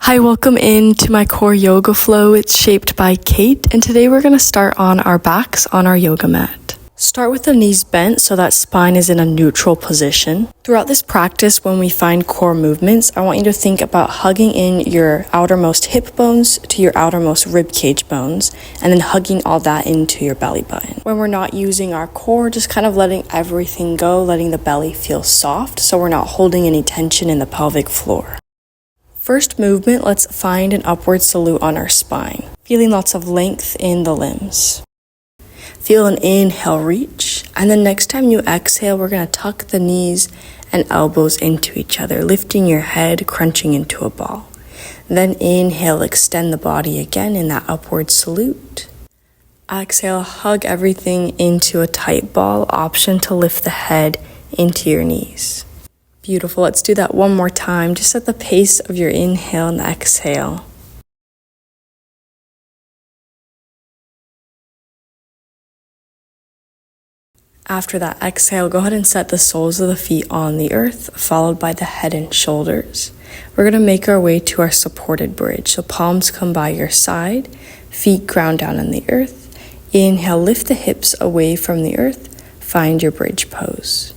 Hi, welcome into my core yoga flow. It's shaped by Kate, and today we're going to start on our backs on our yoga mat. Start with the knees bent so that spine is in a neutral position. Throughout this practice, when we find core movements, I want you to think about hugging in your outermost hip bones to your outermost rib cage bones, and then hugging all that into your belly button. When we're not using our core, just kind of letting everything go, letting the belly feel soft so we're not holding any tension in the pelvic floor. First movement, let's find an upward salute on our spine, feeling lots of length in the limbs. Feel an inhale, reach, and then next time you exhale, we're going to tuck the knees and elbows into each other, lifting your head, crunching into a ball. Then inhale, extend the body again in that upward salute. Exhale, hug everything into a tight ball, option to lift the head into your knees. Beautiful. Let's do that one more time, just at the pace of your inhale and exhale. After that exhale, go ahead and set the soles of the feet on the earth, followed by the head and shoulders. We're going to make our way to our supported bridge. So palms come by your side, feet ground down on the earth. Inhale, lift the hips away from the earth, find your bridge pose.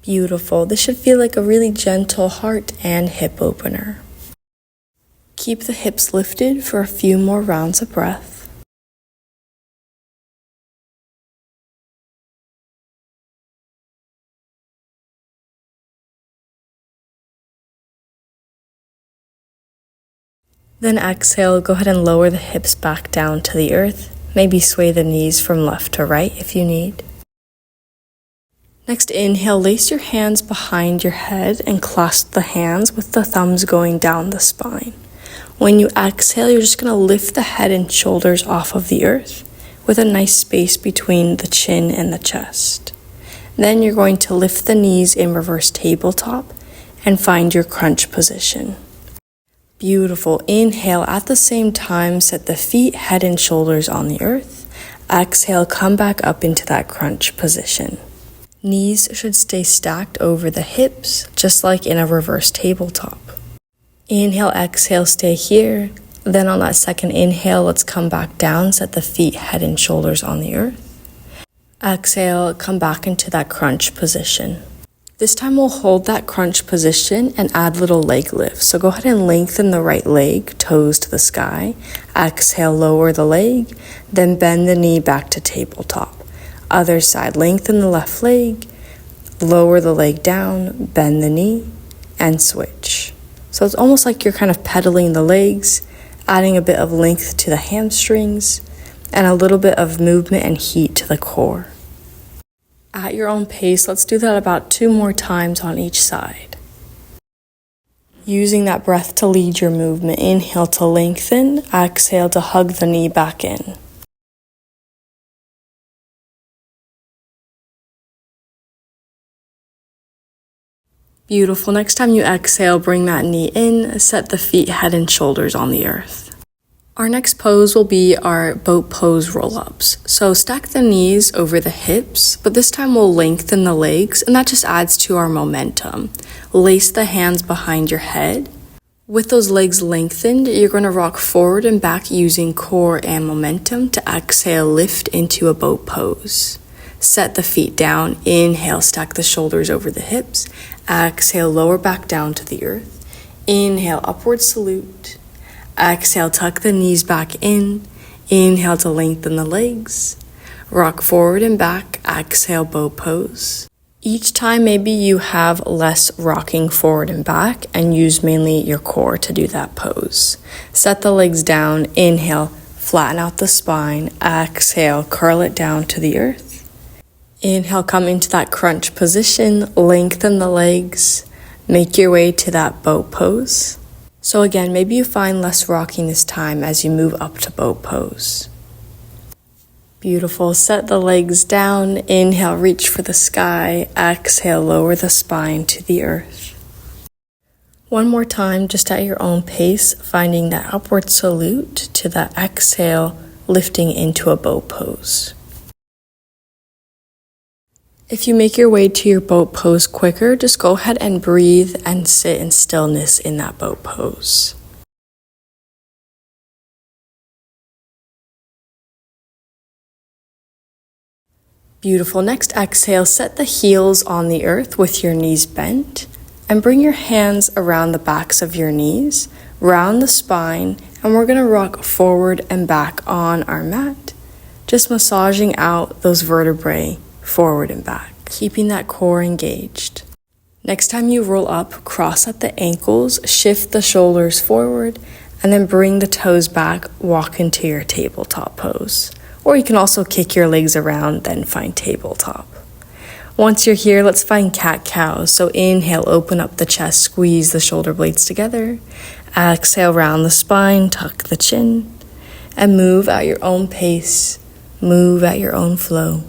Beautiful. This should feel like a really gentle heart and hip opener. Keep the hips lifted for a few more rounds of breath. Then exhale, go ahead and lower the hips back down to the earth. Maybe sway the knees from left to right if you need. Next, inhale, lace your hands behind your head and clasp the hands with the thumbs going down the spine. When you exhale, you're just going to lift the head and shoulders off of the earth with a nice space between the chin and the chest. Then you're going to lift the knees in reverse tabletop and find your crunch position. Beautiful. Inhale, at the same time, set the feet, head, and shoulders on the earth. Exhale, come back up into that crunch position. Knees should stay stacked over the hips, just like in a reverse tabletop. Inhale, exhale, stay here. Then on that second inhale, let's come back down, set the feet, head, and shoulders on the earth. Exhale, come back into that crunch position. This time we'll hold that crunch position and add little leg lifts. So go ahead and lengthen the right leg, toes to the sky. Exhale, lower the leg, then bend the knee back to tabletop. Other side, lengthen the left leg, lower the leg down, bend the knee, and switch. So it's almost like you're kind of pedaling the legs, adding a bit of length to the hamstrings, and a little bit of movement and heat to the core. At your own pace, let's do that about 2 more times on each side. Using that breath to lead your movement, inhale to lengthen, exhale to hug the knee back in. Beautiful. Next time you exhale, bring that knee in, set the feet, head, and shoulders on the earth. Our next pose will be our boat pose roll-ups. So stack the knees over the hips, but this time we'll lengthen the legs, and that just adds to our momentum. Lace the hands behind your head. With those legs lengthened, you're going to rock forward and back using core and momentum to exhale, lift into a boat pose. Set the feet down, inhale, stack the shoulders over the hips. Exhale, lower back down to the earth. Inhale, upward salute. Exhale, tuck the knees back in. Inhale to lengthen the legs. Rock forward and back. Exhale, bow pose. Each time maybe you have less rocking forward and back and use mainly your core to do that pose. Set the legs down. Inhale, flatten out the spine. Exhale, curl it down to the earth. Inhale, come into that crunch position, lengthen the legs, make your way to that boat pose. So again, maybe you find less rocking this time as you move up to boat pose. Beautiful. Set the legs down, inhale, reach for the sky, exhale, lower the spine to the earth. One more time, just at your own pace, finding that upward salute to that exhale, lifting into a boat pose. If you make your way to your boat pose quicker, just go ahead and breathe and sit in stillness in that boat pose. Beautiful. Next exhale, set the heels on the earth with your knees bent and bring your hands around the backs of your knees, round the spine, and we're going to rock forward and back on our mat, just massaging out those vertebrae forward and back, keeping that core engaged. Next time you roll up, cross at the ankles, shift the shoulders forward, and then bring the toes back, walk into your tabletop pose. Or you can also kick your legs around, then find tabletop. Once you're here, let's find cat-cow. So inhale, open up the chest, squeeze the shoulder blades together. Exhale, round the spine, tuck the chin, and move at your own pace, move at your own flow.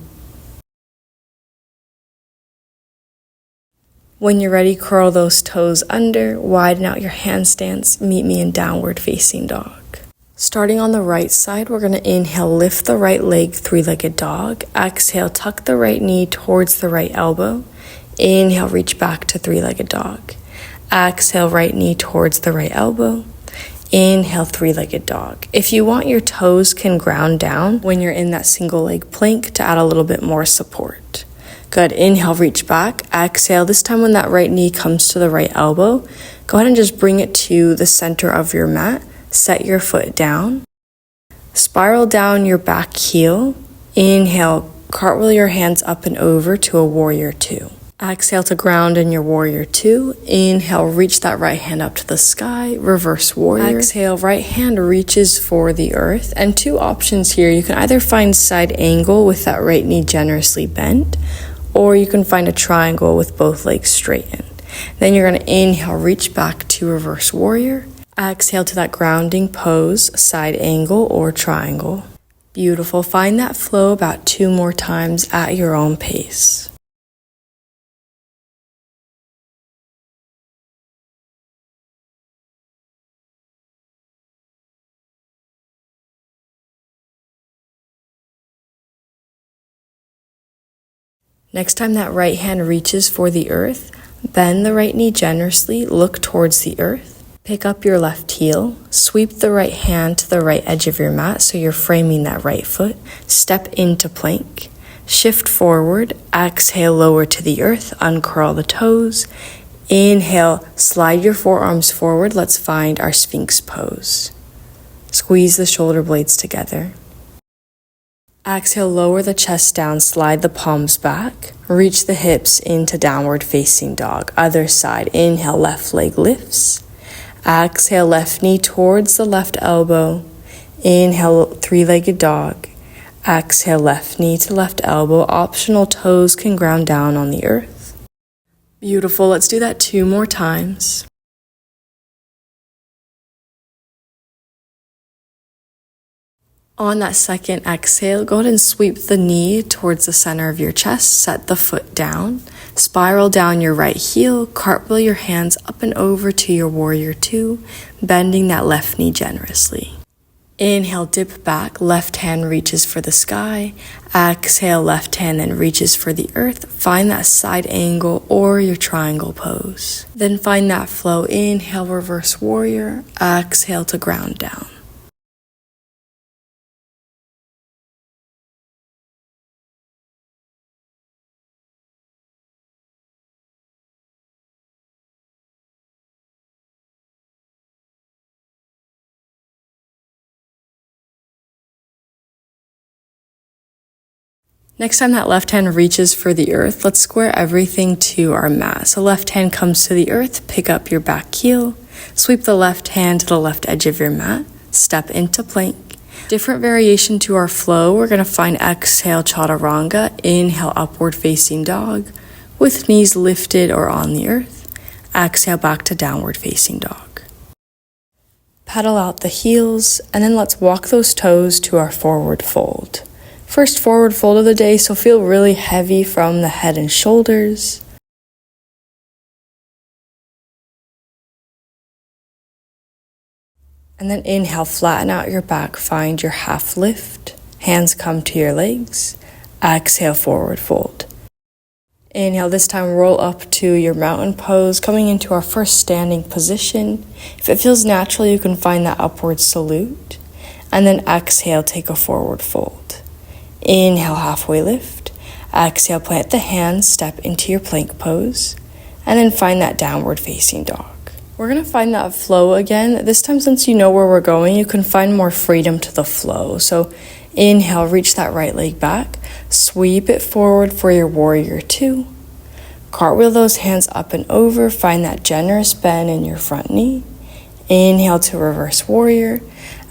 When you're ready, curl those toes under, widen out your handstands, meet me in downward facing dog. Starting on the right side, we're going to inhale, lift the right leg, three-legged dog. Exhale, tuck the right knee towards the right elbow. Inhale, reach back to three-legged dog. Exhale, right knee towards the right elbow. Inhale, three-legged dog. If you want, your toes can ground down when you're in that single leg plank to add a little bit more support. Good. Inhale, reach back. Exhale. This time when that right knee comes to the right elbow, go ahead and just bring it to the center of your mat. Set your foot down. Spiral down your back heel. Inhale, cartwheel your hands up and over to a warrior two. Exhale to ground in your warrior two. Inhale, reach that right hand up to the sky, reverse warrior. Exhale, right hand reaches for the earth. And two options here. You can either find side angle with that right knee generously bent, or you can find a triangle with both legs straightened. Then you're going to inhale, reach back to reverse warrior. Exhale to that grounding pose, side angle or triangle. Beautiful. Find that flow about 2 more times at your own pace. Next time that right hand reaches for the earth, bend the right knee generously, look towards the earth. Pick up your left heel, sweep the right hand to the right edge of your mat so you're framing that right foot. Step into plank, shift forward, exhale, lower to the earth, uncurl the toes. Inhale, slide your forearms forward. Let's find our Sphinx pose. Squeeze the shoulder blades together. Exhale, lower the chest down, slide the palms back, reach the hips into downward facing dog. Other side, inhale, left leg lifts. Exhale, left knee towards the left elbow. Inhale, three-legged dog. Exhale, left knee to left elbow. Optional toes can ground down on the earth. Beautiful. Let's do that 2 more times. On that second exhale, go ahead and sweep the knee towards the center of your chest. Set the foot down. Spiral down your right heel. Cartwheel your hands up and over to your warrior two, bending that left knee generously. Inhale, dip back. Left hand reaches for the sky. Exhale, left hand then reaches for the earth. Find that side angle or your triangle pose. Then find that flow. Inhale, reverse warrior. Exhale to ground down. Next time that left hand reaches for the earth, let's square everything to our mat. So left hand comes to the earth, pick up your back heel, sweep the left hand to the left edge of your mat, step into plank. Different variation to our flow. We're going to find exhale, chaturanga, inhale, upward facing dog, with knees lifted or on the earth. Exhale, back to downward facing dog. Pedal out the heels, and then let's walk those toes to our forward fold. First forward fold of the day, so feel really heavy from the head and shoulders. And then inhale, flatten out your back, find your half lift. Hands come to your legs. Exhale, forward fold. Inhale, this time roll up to your mountain pose, coming into our first standing position. If it feels natural, you can find that upward salute. And then exhale, take a forward fold. Inhale, halfway lift. Exhale, plant the hands, step into your plank pose, and then find that downward facing dog. We're going to find that flow again. This time, since you know where we're going, you can find more freedom to the flow. So inhale, reach that right leg back, sweep it forward for your warrior two. Cartwheel those hands up and over, find that generous bend in your front knee. Inhale to reverse warrior.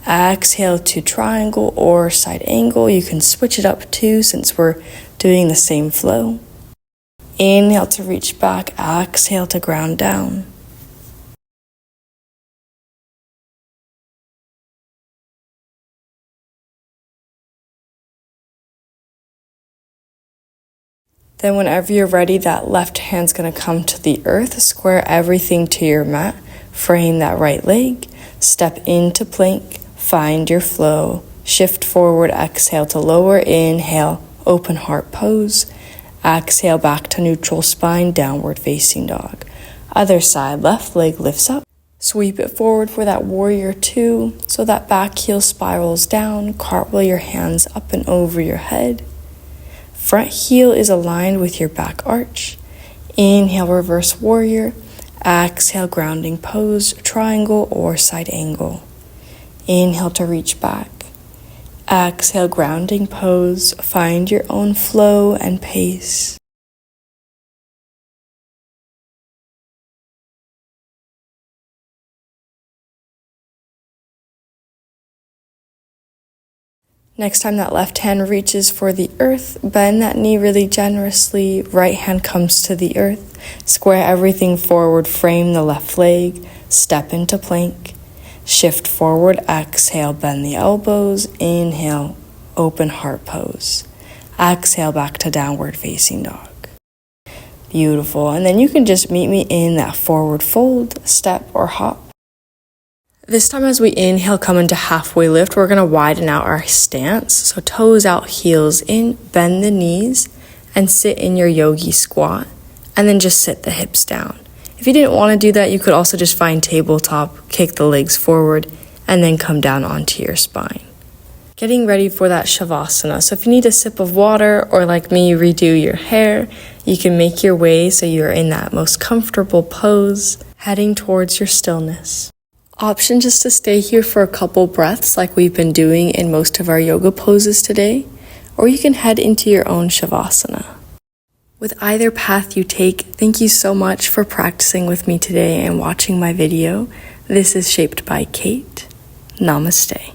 Exhale to triangle or side angle. You can switch it up too since we're doing the same flow. Inhale to reach back, exhale to ground down. Then whenever you're ready, that left hand's going to come to the earth. Square everything to your mat. Frame that right leg. Step into plank. Find your flow. Shift forward. Exhale to lower. Inhale. Open heart pose. Exhale back to neutral spine. Downward facing dog. Other side. Left leg lifts up. Sweep it forward for that warrior two. So that back heel spirals down. Cartwheel your hands up and over your head. Front heel is aligned with your back arch. Inhale, reverse warrior. Exhale, grounding pose, triangle or side angle. Inhale to reach back. Exhale, grounding pose. Find your own flow and pace. Next time that left hand reaches for the earth, bend that knee really generously. Right hand comes to the earth. Square everything forward, frame the left leg. Step into plank. Shift forward, exhale, bend the elbows. Inhale, open heart pose. Exhale back to downward facing dog. Beautiful. And then you can just meet me in that forward fold, step or hop. This time as we inhale, come into halfway lift, we're going to widen out our stance. So toes out, heels in, bend the knees, and sit in your yogi squat. And then just sit the hips down. If you didn't want to do that, you could also just find tabletop, kick the legs forward, and then come down onto your spine. Getting ready for that Savasana. So if you need a sip of water, or like me, redo your hair, you can make your way so you're in that most comfortable pose, heading towards your stillness. Option just to stay here for a couple breaths like we've been doing in most of our yoga poses today, or you can head into your own Savasana. With either path you take, thank you so much for practicing with me today and watching my video. This is Shaped by Kate. Namaste.